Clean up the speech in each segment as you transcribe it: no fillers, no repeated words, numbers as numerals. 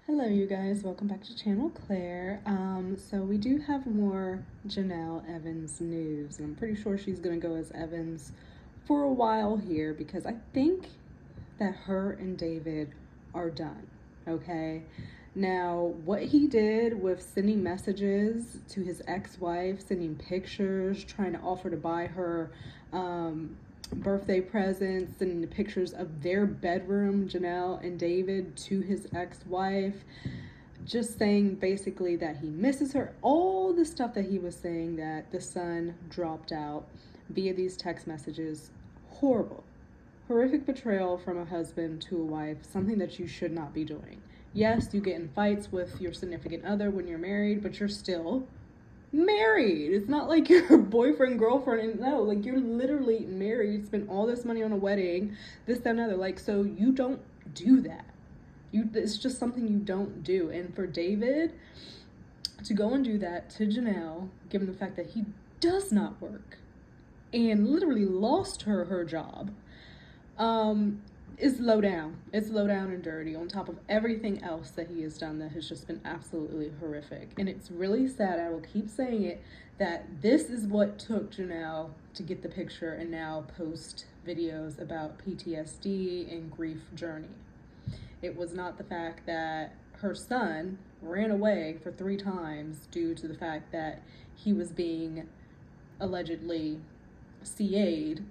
Hello, you guys. Welcome back to Channel Claire. So we do have more Janelle Evans news, and I'm pretty sure she's gonna go as Evans for a while here because I think that her and David are done. Okay. Now, what he did with sending messages to his ex-wife, sending pictures, trying to offer to buy her birthday presents, sending the pictures of their bedroom, Janelle and David, to his ex-wife, just saying basically that he misses her, all the stuff that he was saying that the son dropped out via these text messages. Horrible. Horrific betrayal from a husband to a wife, something that you should not be doing. Yes, you get in fights with your significant other when you're married, but you're still married. It's not like you're boyfriend, girlfriend, and no, like you're literally married, spent all this money on a wedding, this, that, and other. Like, so you don't do that. It's just something you don't do. And for David to go and do that to Janelle, given the fact that he does not work and literally lost her job, is low down. It's low down and dirty on top of everything else that he has done that has just been absolutely horrific. And it's really sad, I will keep saying it, that this is what took Janelle to get the picture and now post videos about PTSD and grief journey. It was not the fact that her son ran away for 3 times due to the fact that he was being allegedly CA'd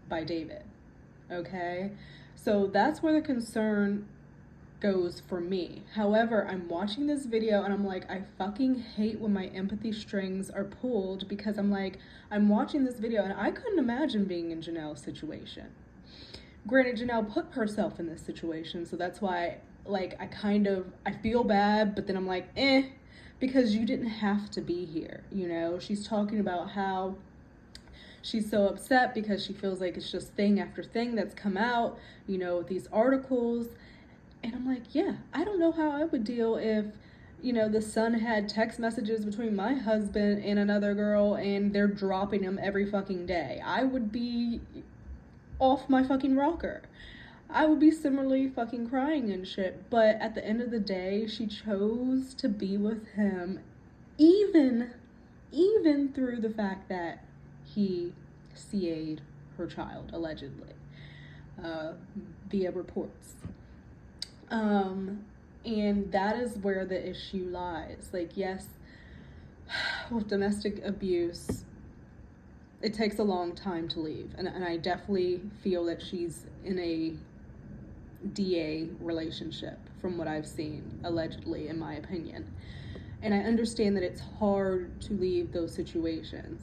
by David. Okay? So that's where the concern goes for me. However, I'm watching this video and I'm like, I fucking hate when my empathy strings are pulled, because I'm like, I'm watching this video and I couldn't imagine being in Janelle's situation. Granted, Janelle put herself in this situation, so that's why, like, I feel bad, but then I'm like, because you didn't have to be here, you know? She's talking about how she's so upset because she feels like it's just thing after thing that's come out, you know, with these articles. And I'm like, yeah, I don't know how I would deal if, you know, the son had text messages between my husband and another girl and they're dropping them every fucking day. I would be off my fucking rocker. I would be similarly fucking crying and shit. But at the end of the day, she chose to be with him even through the fact that he CA'd her child, allegedly, via reports. And that is where the issue lies. Like, yes, with domestic abuse, it takes a long time to leave. And I definitely feel that she's in a DA relationship from what I've seen, allegedly, in my opinion. And I understand that it's hard to leave those situations.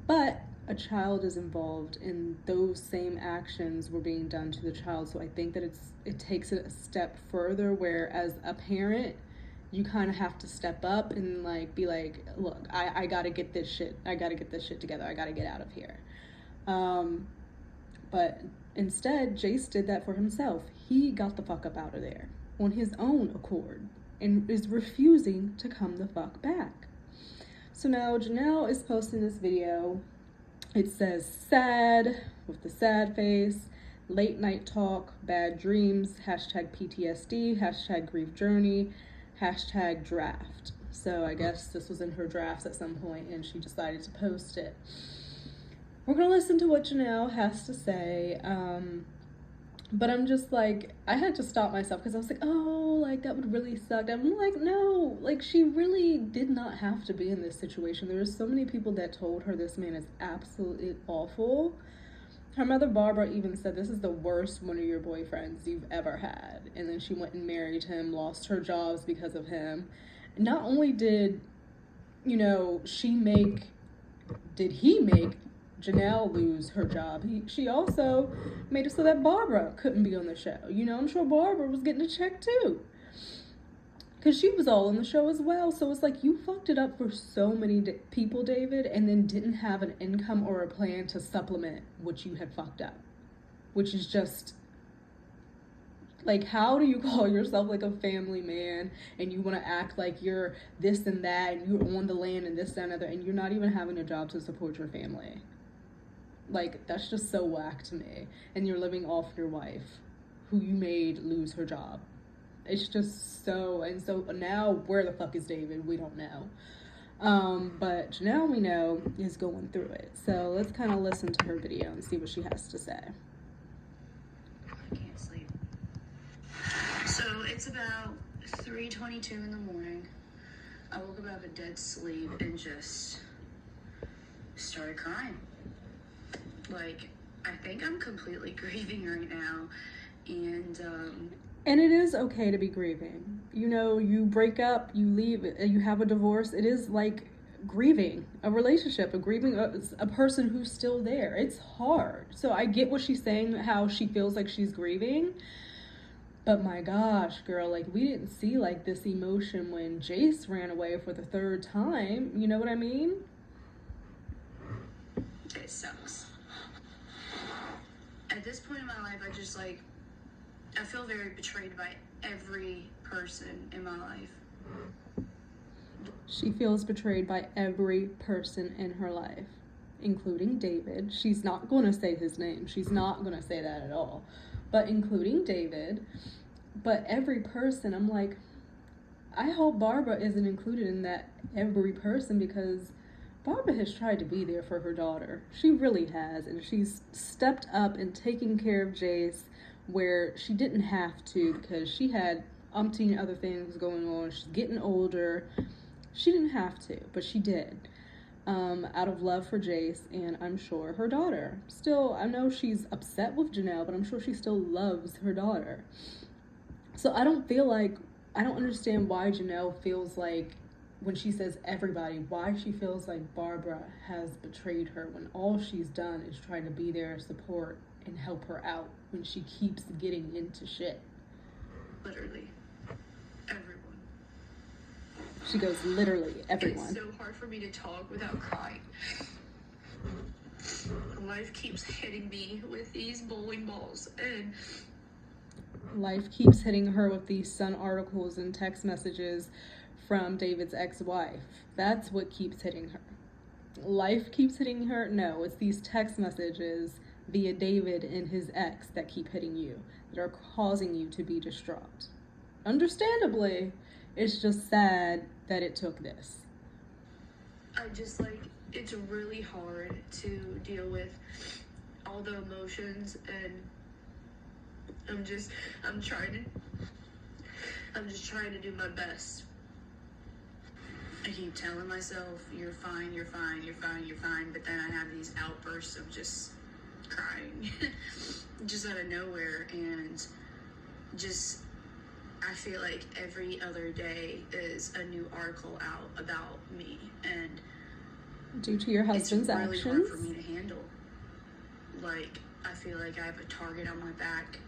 But a child is involved, and those same actions were being done to the child. So I think that it takes it a step further, where as a parent, you kind of have to step up and like be like, look, I gotta get this shit together. I gotta get out of here. But instead, Jace did that for himself. He got the fuck up out of there on his own accord and is refusing to come the fuck back. So now Janelle is posting this video. It says sad with the sad face, late night talk, bad dreams, hashtag PTSD, hashtag grief journey, hashtag draft. So I guess this was in her drafts at some point and she decided to post it. We're gonna listen to what Janelle has to say. But I'm just like, I had to stop myself because I was like, oh, like that would really suck. I'm like, no, like she really did not have to be in this situation. There were so many people that told her this man is absolutely awful. Her mother, Barbara, even said this is the worst one of your boyfriends you've ever had. And then she went and married him, lost her jobs because of him. Not only did, you know, he make Janelle lose her job, she also made it so that Barbara couldn't be on the show. You know, I'm sure Barbara was getting a check too, because she was all on the show as well. So it's like, you fucked it up for so many people, David, and then didn't have an income or a plan to supplement what you had fucked up, which is just like, how do you call yourself like a family man and you want to act like you're this and that and you're on the land and this, that, and other, and you're not even having a job to support your family? Like, that's just so whack to me. And you're living off your wife, who you made lose her job. It's just so, and so now where the fuck is David? We don't know. But Janelle, we know, is going through it. So let's kind of listen to her video and see what she has to say. I can't sleep. So it's about 3:22 in the morning. I woke up out of a dead sleep and just started crying. Like, I think I'm completely grieving right now. And it is okay to be grieving. You know, you break up, you leave, you have a divorce. It is like grieving a relationship, grieving a person who's still there. It's hard. So I get what she's saying, how she feels like she's grieving. But my gosh, girl, like, we didn't see like this emotion when Jace ran away for the 3rd time. You know what I mean? It sucks. At this point in my life, I feel very betrayed by every person in my life. She feels betrayed by every person in her life, including David. She's not going to say his name. She's not going to say that at all. But including David. But every person, I'm like, I hope Barbara isn't included in that every person, because Barbara has tried to be there for her daughter. She really has. And she's stepped up and taken care of Jace where she didn't have to, because she had umpteen other things going on. She's getting older. She didn't have to, but she did. Out of love for Jace, and I'm sure her daughter. Still, I know she's upset with Janelle, but I'm sure she still loves her daughter. So I don't understand why Janelle feels like, when she says everybody, why she feels like Barbara has betrayed her when all she's done is try to be there, support, and help her out when she keeps getting into shit. Literally, everyone. She goes, literally, everyone. It's so hard for me to talk without crying. Life keeps hitting me with these bowling balls, and life keeps hitting her with these Sun articles and text messages from David's ex-wife. That's what keeps hitting her. Life keeps hitting her? No, it's these text messages via David and his ex that keep hitting you, that are causing you to be distraught. Understandably, it's just sad that it took this. It's really hard to deal with all the emotions, and I'm just trying to do my best. I keep telling myself, you're fine, you're fine, you're fine, you're fine, but then I have these outbursts of just crying, just out of nowhere, and just, I feel like every other day is a new article out about me, and due to your husband's actions, it's really hard for me to handle. Like, I feel like I have a target on my back.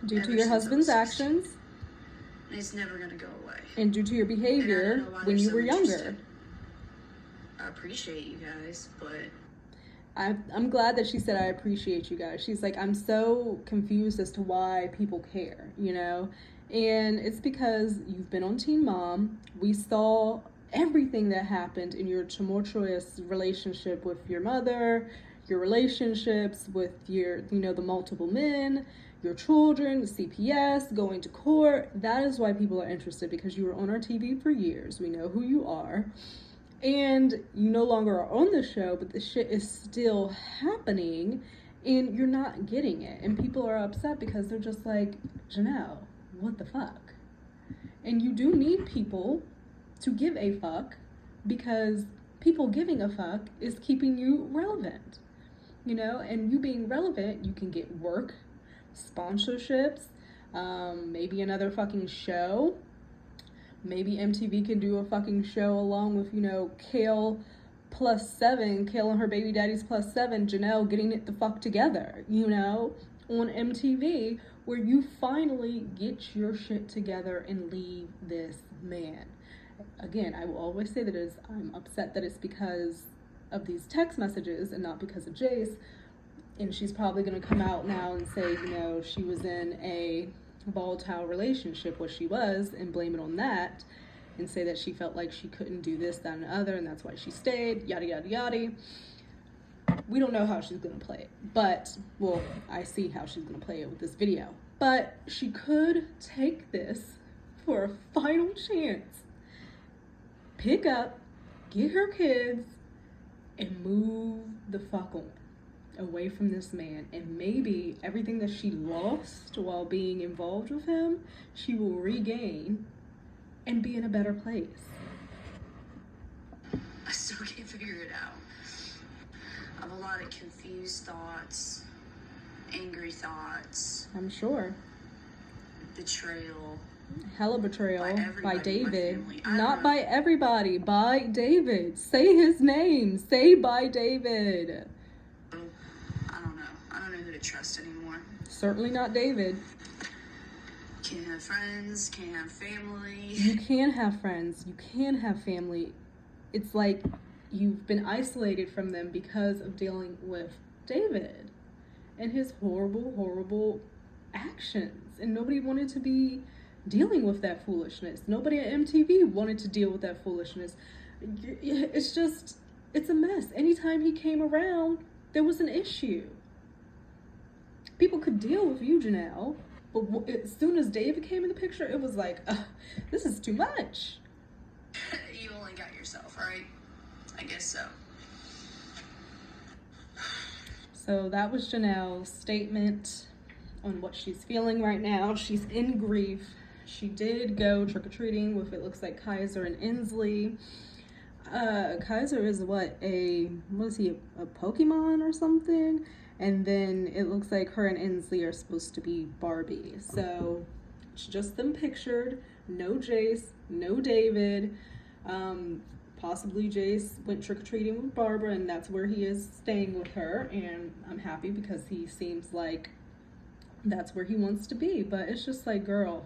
Due to your husband's actions. And it's never going to go away. And due to your behavior when you were younger. I appreciate you guys, but I'm glad that she said, I appreciate you guys. She's like, I'm so confused as to why people care, you know? And it's because you've been on Teen Mom. We saw everything that happened in your tumultuous relationship with your mother, your relationships with your, the multiple men, your children, the CPS, going to court. That is why people are interested, because you were on our TV for years. We know who you are. And you no longer are on the show, but the shit is still happening, and you're not getting it. And people are upset because they're just like, Janelle, what the fuck? And you do need people to give a fuck, because people giving a fuck is keeping you relevant, and you being relevant, you can get work, sponsorships, maybe another fucking show. Maybe MTV can do a fucking show along with, Kale +7, Kale and her baby daddies +7, Janelle getting it the fuck together, on MTV, where you finally get your shit together and leave this man. Again, I will always say that I'm upset that it's because of these text messages and not because of Jace. And she's probably going to come out now and say, she was in a volatile relationship, what she was, and blame it on that, and say that she felt like she couldn't do this, that, and the other, and that's why she stayed, yada, yada, yada. We don't know how she's going to play it, but, I see how she's going to play it with this video. But she could take this chance, pick up, get her kids, and move the fuck on away from this man. And maybe everything that she lost while being involved with him, she will regain and be in a better place. I still can't figure it out. I have a lot of confused thoughts, angry thoughts, I'm sure. betrayal. Hella betrayal By everybody by in my David. family. I Not don't by everybody, by David. Say his name. Say by David. I don't know. I don't know who to trust anymore. Certainly not David. Can't have friends, can't have family. You can have friends. You can have family. It's like you've been isolated from them because of dealing with David and his horrible, horrible actions. And nobody wanted to be dealing with that foolishness. Nobody at MTV wanted to deal with that foolishness. It's just, it's a mess. Anytime he came around, there was an issue. People could deal with you, Janelle, but as soon as David came in the picture, it was like, this is too much. You only got yourself, right? I guess so. So that was Janelle's statement on what she's feeling right now. She's in grief. She did go trick-or-treating with, it looks like, Kaiser and Inslee. Kaiser is what is he, a Pokemon or something? And then it looks like her and Inslee are supposed to be Barbie. So it's just them pictured. No Jace, no David. Possibly Jace went trick-or-treating with Barbara, and that's where he is staying with her. And I'm happy because he seems like that's where he wants to be. But it's just like, girl,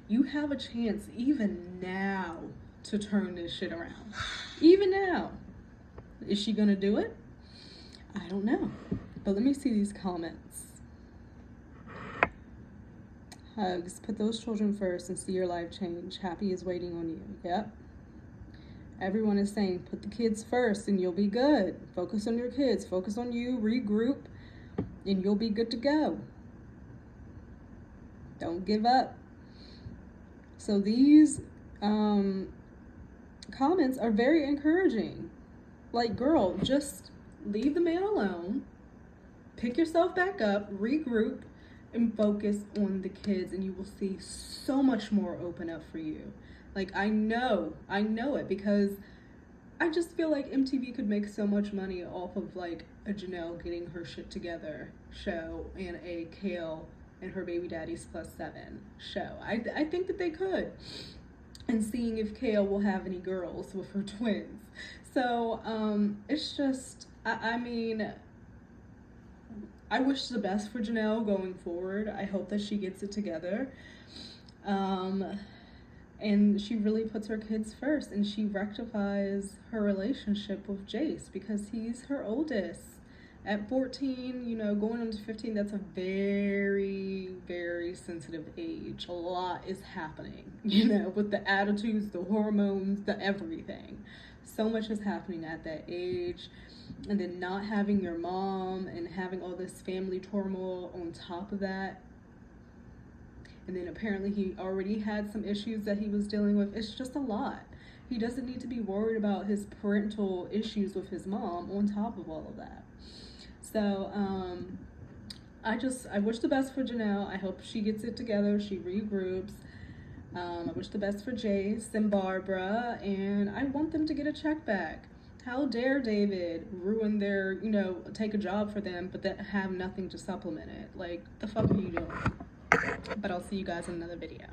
you have a chance even now to turn this shit around. Even now. Is she gonna do it? I don't know. But let me see these comments. Hugs. Put those children first and see your life change. Happy is waiting on you. Yep. Everyone is saying, put the kids first and you'll be good. Focus on your kids. Focus on you. Regroup. And you'll be good to go. Don't give up. So these comments are very encouraging. Like, girl, just leave the man alone. Pick yourself back up. Regroup. And focus on the kids. And you will see so much more open up for you. Like, I know it, because I just feel like MTV could make so much money off of, like, a Janelle getting her shit together show and a Kale and her baby daddy's +7 show. I think that they could. And seeing if Kale will have any girls with her twins. So, it's just, I mean, I wish the best for Janelle going forward. I hope that she gets it together. And she really puts her kids first, and she rectifies her relationship with Jace because he's her oldest. At 14, you know, going into 15, that's a very, very sensitive age. A lot is happening, you know, with the attitudes, the hormones, the everything. So much is happening at that age. And then not having your mom and having all this family turmoil on top of that. And then apparently he already had some issues that he was dealing with. It's just a lot. He doesn't need to be worried about his parental issues with his mom on top of all of that. So, I wish the best for Janelle. I hope she gets it together. She regroups. I wish the best for Jace and Barbara. And I want them to get a check back. How dare David ruin their, you know, take a job for them, but then have nothing to supplement it? Like, the fuck are you doing? But I'll see you guys in another video.